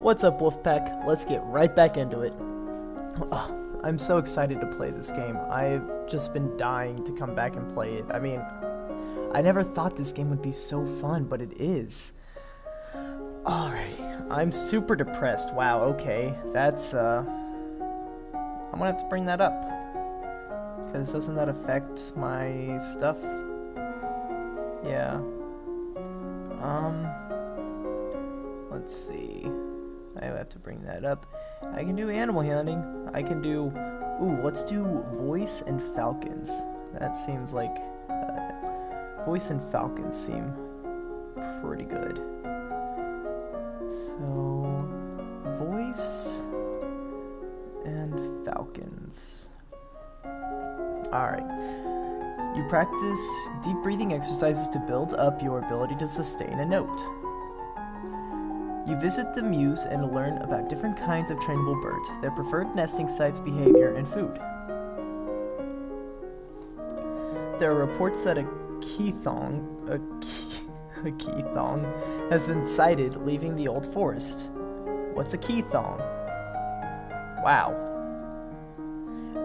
What's up, Wolfpack? Let's get right back into it. Oh, I'm so excited to play this game. I've just been dying to come back and play it. I mean, I never thought this game would be so fun, but it is. Alrighty, I'm super depressed. Wow, okay, that's, I'm gonna have to bring that up. Because doesn't that affect my stuff? Yeah. Let's see. I have to bring that up. I can do animal handling. I can do... Ooh, let's do voice and falcons. That seems like... voice and falcons seem pretty good. So... voice and falcons. Alright. You practice deep breathing exercises to build up your ability to sustain a note. You visit the mews and learn about different kinds of trainable birds, their preferred nesting sites, behavior, and food. There are reports that a keithong has been sighted leaving the old forest. What's a keithong? Wow.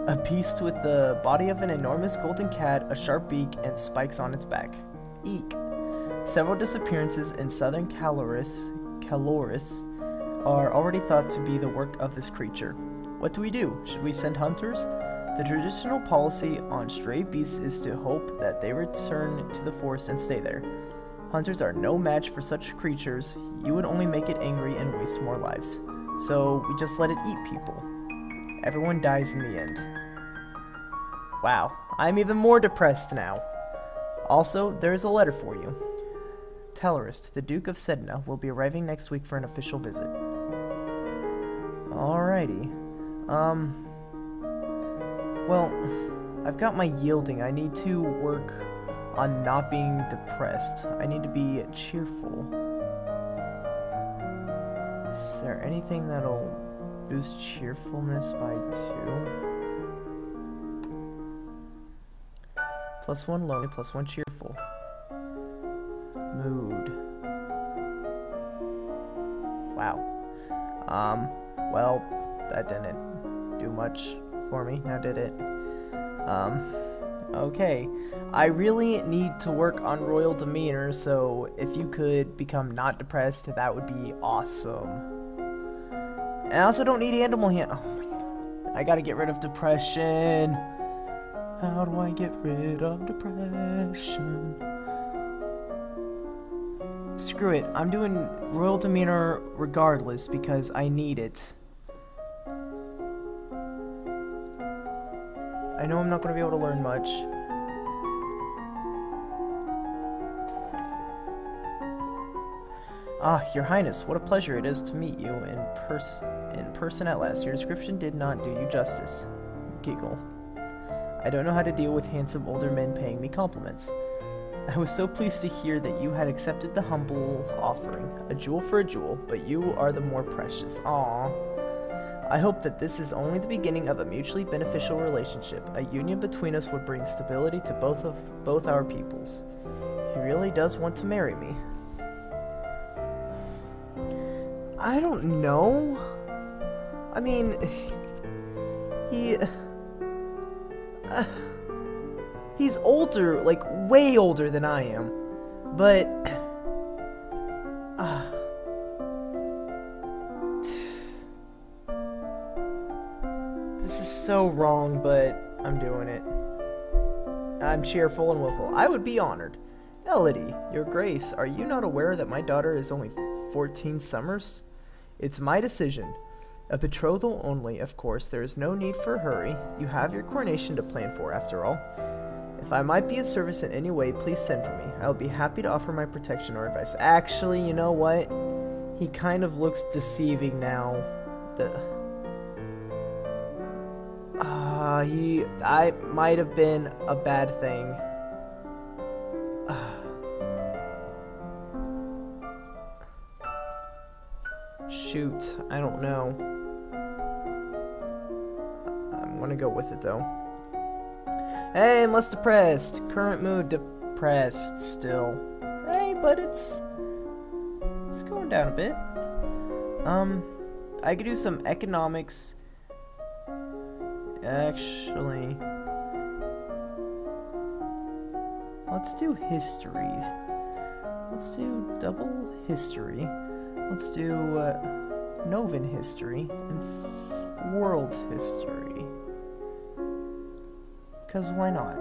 A beast with the body of an enormous golden cat, a sharp beak, and spikes on its back. Eek. Several disappearances in southern Caloris are already thought to be the work of this creature. What do we do? Should we send hunters? The traditional policy on stray beasts is to hope that they return to the forest and stay there. Hunters are no match for such creatures. You would only make it angry and waste more lives. So we just let it eat people. Everyone dies in the end. Wow, I'm even more depressed now. Also, there is a letter for you. Tellerist, the Duke of Sedna, will be arriving next week for an official visit. Alrighty. Well, I've got my yielding. I need to work on not being depressed. I need to be cheerful. Is there anything that'll boost cheerfulness by 2? +1 lonely, +1 cheerful. Mood. Wow. Well, that didn't do much for me, now did it? Okay. I really need to work on royal demeanor, so if you could become not depressed, that would be awesome. And I also don't need animal hand. Oh my god. I gotta get rid of depression. How do I get rid of depression? Screw it, I'm doing royal demeanor regardless because I need it. I know I'm not going to be able to learn much. Ah, Your Highness, what a pleasure it is to meet you in person at last. Your description did not do you justice. Giggle. I don't know how to deal with handsome older men paying me compliments. I was so pleased to hear that you had accepted the humble offering, a jewel for a jewel, but you are the more precious. Aww. I hope that this is only the beginning of a mutually beneficial relationship. A union between us would bring stability to both our peoples. He really does want to marry me. I don't know. I mean, he's older, like way older than I am, but this is so wrong, but I'm doing it. I'm cheerful and willful. I would be honored. Elodie, Your Grace, are you not aware that my daughter is only 14 summers? It's my decision. A betrothal only, of course. There is no need for hurry. You have your coronation to plan for, after all. If I might be of service in any way, please send for me. I will be happy to offer my protection or advice. Actually, you know what? He kind of looks deceiving now. I might have been a bad thing. Shoot, I don't know. I'm gonna go with it though. Hey, I'm less depressed. Current mood depressed still. Hey, but it's going down a bit. I could do some economics. Actually, let's do history. Let's do double history. Let's do Novan history and world history. Because why not?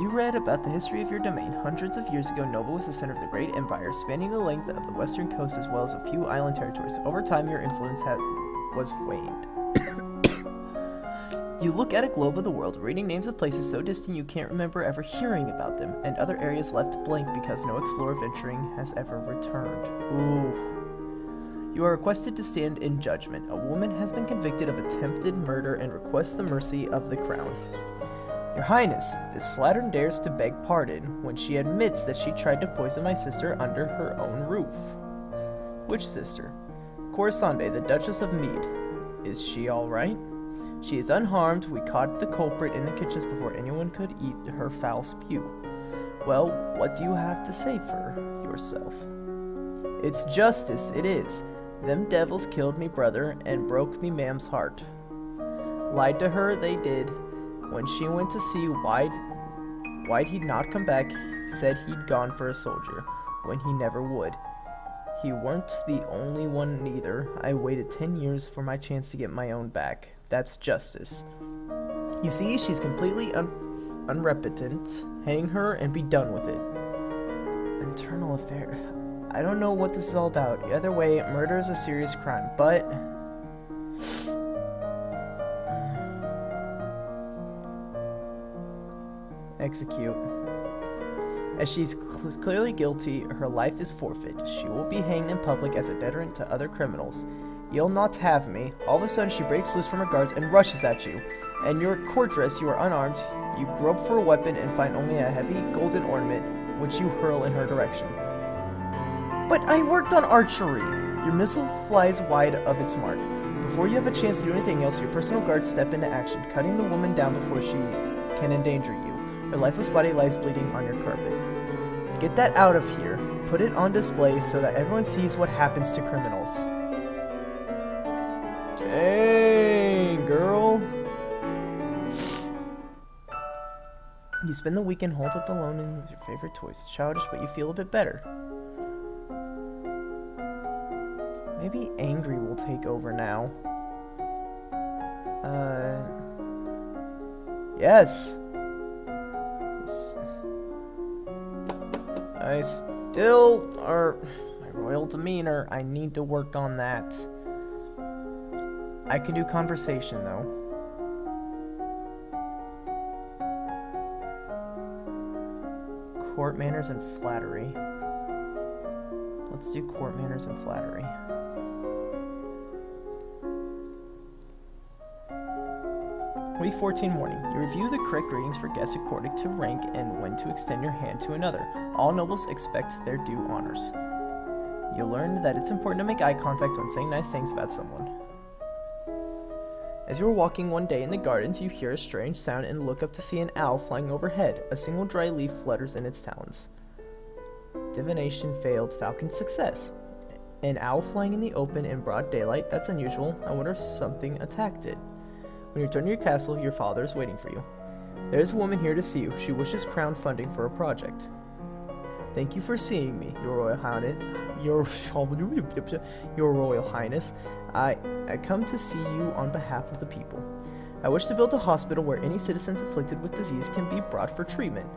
You read about the history of your domain. Hundreds of years ago, Nova was the center of the great empire, spanning the length of the western coast as well as a few island territories. Over time, your influence was waned. You look at a globe of the world, reading names of places so distant you can't remember ever hearing about them, and other areas left blank because no explorer venturing has ever returned. Ooh. You are requested to stand in judgment. A woman has been convicted of attempted murder and requests the mercy of the crown. Your Highness, this slattern dares to beg pardon when she admits that she tried to poison my sister under her own roof. Which sister? Corisande, the Duchess of Mead. Is she alright? She is unharmed. We caught the culprit in the kitchens before anyone could eat her foul spew. Well, what do you have to say for yourself? It's justice, it is. Them devils killed me brother and broke me mam's heart. Lied to her, they did. When she went to see why'd he not come back, said he'd gone for a soldier, when he never would. He weren't the only one neither. I waited 10 years for my chance to get my own back. That's justice. You see, she's completely unrepentant. Hang her and be done with it. Internal affair. I don't know what this is all about. Either way, murder is a serious crime, but... execute. As she's clearly guilty, her life is forfeit. She will be hanged in public as a deterrent to other criminals. You'll not have me. All of a sudden, she breaks loose from her guards and rushes at you. In your court dress, you are unarmed. You grope for a weapon and find only a heavy golden ornament, which you hurl in her direction. But I worked on archery! Your missile flies wide of its mark. Before you have a chance to do anything else, your personal guards step into action, cutting the woman down before she can endanger you. Her lifeless body lies bleeding on your carpet. Get that out of here. Put it on display so that everyone sees what happens to criminals. Dang, girl. You spend the weekend holed up alone with your favorite toys. It's childish, but you feel a bit better. Maybe angry will take over now. Yes. I still are my royal demeanor. I need to work on that. I can do conversation though. Court manners and flattery. Let's do court manners and flattery. Week 14 morning. You review the correct greetings for guests according to rank and when to extend your hand to another. All nobles expect their due honors. You learn that it's important to make eye contact when saying nice things about someone. As you are walking one day in the gardens, you hear a strange sound and look up to see an owl flying overhead. A single dry leaf flutters in its talons. Divination failed. Falcon success. An owl flying in the open in broad daylight? That's unusual. I wonder if something attacked it. When you return to your castle, your father is waiting for you. There is a woman here to see you. She wishes crown funding for a project. Thank you for seeing me, Your Royal Highness. Your Royal Highness. I come to see you on behalf of the people. I wish to build a hospital where any citizens afflicted with disease can be brought for treatment.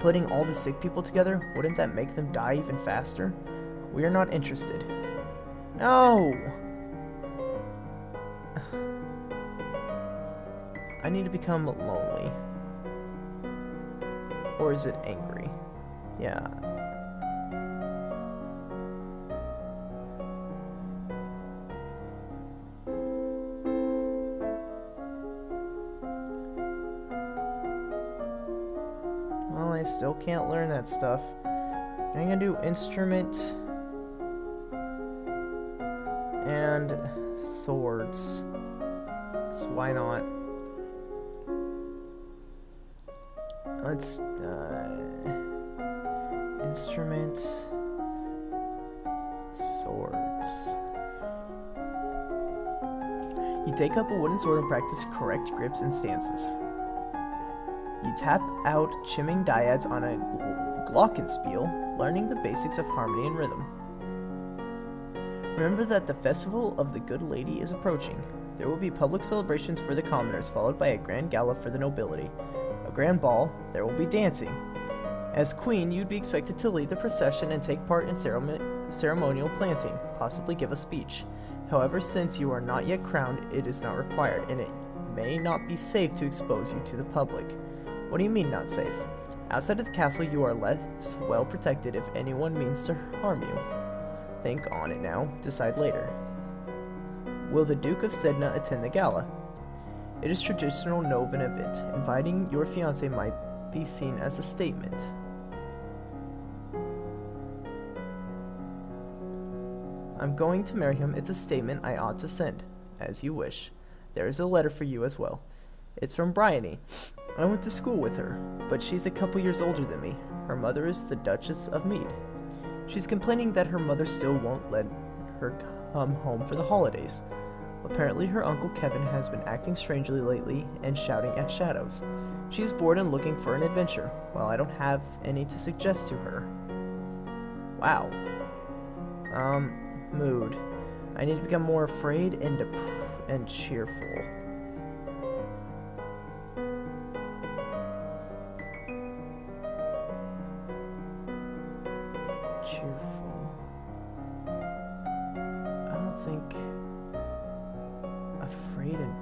Putting all the sick people together, wouldn't that make them die even faster? We are not interested. No! I need to become lonely. Or is it angry? Yeah. Well, I still can't learn that stuff. I'm gonna do instrument and swords. So why not? Let's Instrument. Swords. You take up a wooden sword and practice correct grips and stances. You tap out chimming dyads on a glockenspiel, learning the basics of harmony and rhythm. Remember that the Festival of the Good Lady is approaching. There will be public celebrations for the commoners, followed by a grand gala for the nobility. A grand ball, there will be dancing. As queen, you'd be expected to lead the procession and take part in ceremonial planting, possibly give a speech. However, since you are not yet crowned, it is not required, and it may not be safe to expose you to the public. What do you mean not safe? Outside of the castle, you are less well protected if anyone means to harm you. Think on it now, decide later. Will the Duke of Sedna attend the gala? It is traditional Novan event. Inviting your fiancé might be seen as a statement. I'm going to marry him. It's a statement I ought to send. As you wish. There is a letter for you as well. It's from Bryony. I went to school with her, but she's a couple years older than me. Her mother is the Duchess of Mead. She's complaining that her mother still won't let her come home for the holidays. Apparently her Uncle Kevin has been acting strangely lately and shouting at shadows. She's bored and looking for an adventure. Well, I don't have any to suggest to her. Wow. Mood. I need to become more afraid and cheerful. Cheerful. I don't think afraid and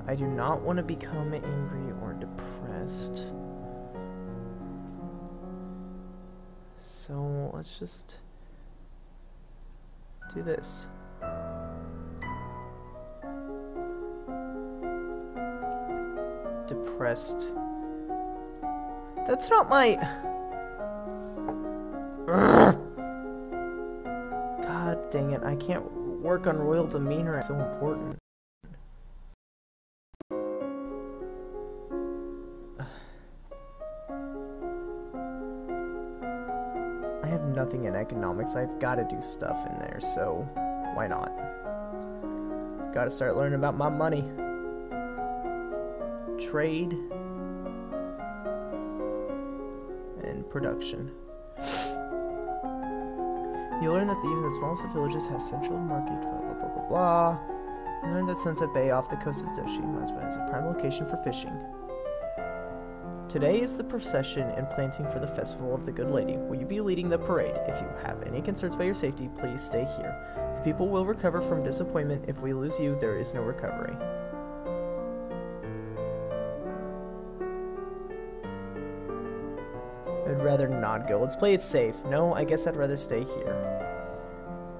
I do not want to become angry or depressed. So let's just do this. Depressed. That's not my... God dang it, I can't work on royal demeanor. It's so important. I have nothing in economics. I've got to do stuff in there, so why not? Got to start learning about my money. Trade and production. You learn that even the smallest of villages has central market, blah blah blah blah blah. You learn that Sunset Bay off the coast of Doshi is a prime location for fishing. Today is the procession and planting for the Festival of the Good Lady. Will you be leading the parade? If you have any concerns about your safety, please stay here. The people will recover from disappointment. If we lose you, there is no recovery. I'd rather not go. Let's play it safe. No, I guess I'd rather stay here.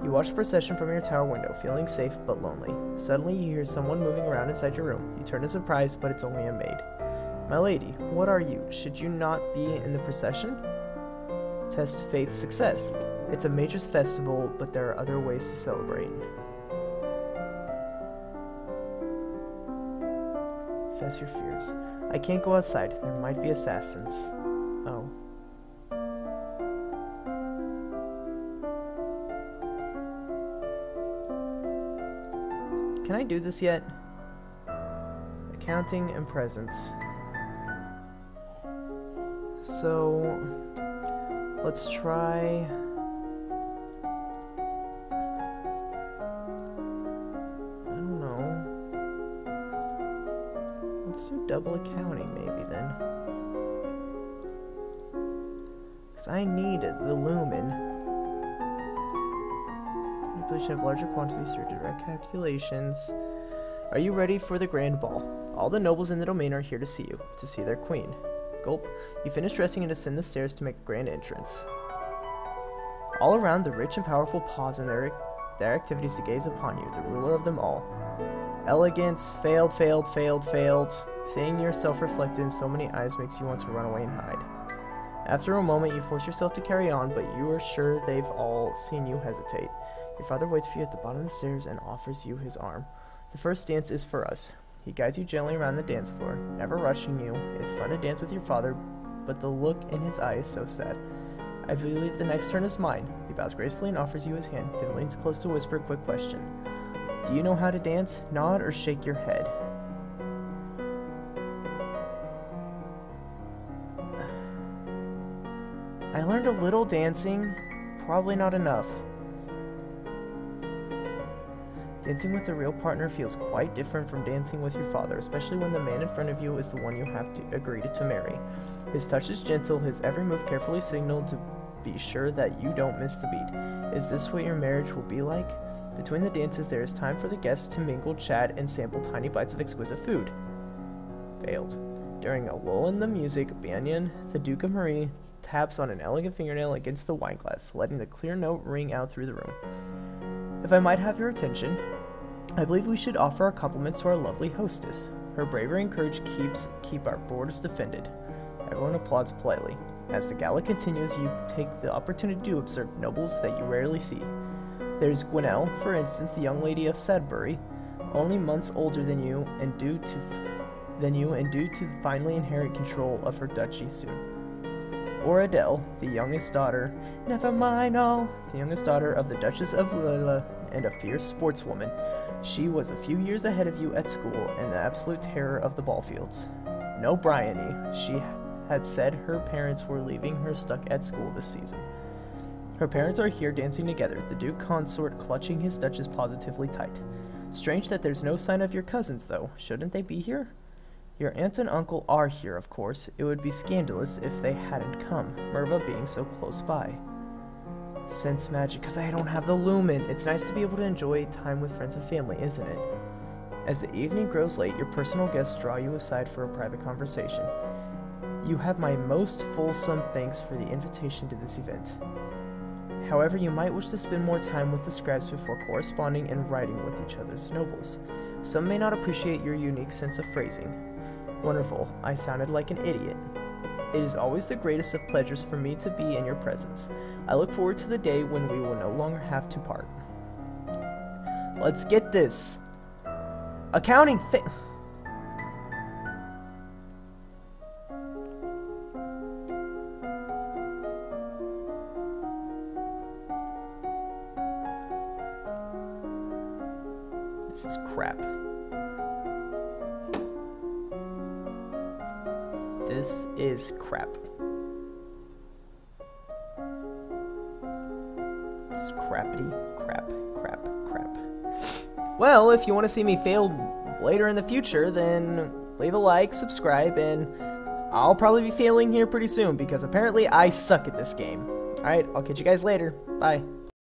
You watch the procession from your tower window, feeling safe but lonely. Suddenly, you hear someone moving around inside your room. You turn in surprise, but it's only a maid. My lady, what are you? Should you not be in the procession? Test faith's success. It's a major festival, but there are other ways to celebrate. Face your fears. I can't go outside. There might be assassins. Oh. Can I do this yet? Accounting and presents. So, let's try... I don't know. Let's do double accounting maybe then. Because I need the lumen. Manipulation of larger quantities through direct calculations. Are you ready for the grand ball? All the nobles in the domain are here to see you, to see their queen. Gulp. You finish dressing and descend the stairs to make a grand entrance. All around, the rich and powerful pause in their activities to gaze upon you, the ruler of them all. Elegance, failed. Seeing yourself reflected in so many eyes makes you want to run away and hide. After a moment, you force yourself to carry on, but you are sure they've all seen you hesitate. Your father waits for you at the bottom of the stairs and offers you his arm. The first dance is for us. He guides you gently around the dance floor, never rushing you. It's fun to dance with your father, but the look in his eye is so sad. I believe the next turn is mine. He bows gracefully and offers you his hand, then leans close to whisper a quick question. Do you know how to dance? Nod or shake your head. I learned a little dancing, probably not enough. Dancing with a real partner feels quite different from dancing with your father, especially when the man in front of you is the one you have to agree to marry. His touch is gentle, his every move carefully signaled to be sure that you don't miss the beat. Is this what your marriage will be like? Between the dances, there is time for the guests to mingle, chat, and sample tiny bites of exquisite food. Failed. During a lull in the music, Banyan, the Duke of Marie, taps on an elegant fingernail against the wineglass, letting the clear note ring out through the room. If I might have your attention, I believe we should offer our compliments to our lovely hostess. Her bravery and courage keep our borders defended. Everyone applauds politely. As the gala continues, you take the opportunity to observe nobles that you rarely see. There's Gwenelle, for instance, the young lady of Sudbury, only months older than you and due to finally inherit control of her duchy soon. Or Adele, the youngest daughter, never mind all, the youngest daughter of the Duchess of Lilla and a fierce sportswoman. She was a few years ahead of you at school and the absolute terror of the ball fields. No Bryony, she had said her parents were leaving her stuck at school this season. Her parents are here dancing together, the Duke consort clutching his Duchess positively tight. Strange that there's no sign of your cousins, though. Shouldn't they be here? Your aunt and uncle are here, of course. It would be scandalous if they hadn't come, Merva being so close by. Sense magic, because I don't have the lumen. It's nice to be able to enjoy time with friends and family, isn't it? As the evening grows late, your personal guests draw you aside for a private conversation. You have my most fulsome thanks for the invitation to this event. However, you might wish to spend more time with the scribes before corresponding and writing with each other's nobles. Some may not appreciate your unique sense of phrasing. Wonderful, I sounded like an idiot. It is always the greatest of pleasures for me to be in your presence. I look forward to the day when we will no longer have to part. Let's get this. Accounting This is crap. This is crap. This is crappity, crap. Well, if you want to see me fail later in the future, then leave a like, subscribe, and I'll probably be failing here pretty soon because apparently I suck at this game. Alright, I'll catch you guys later. Bye.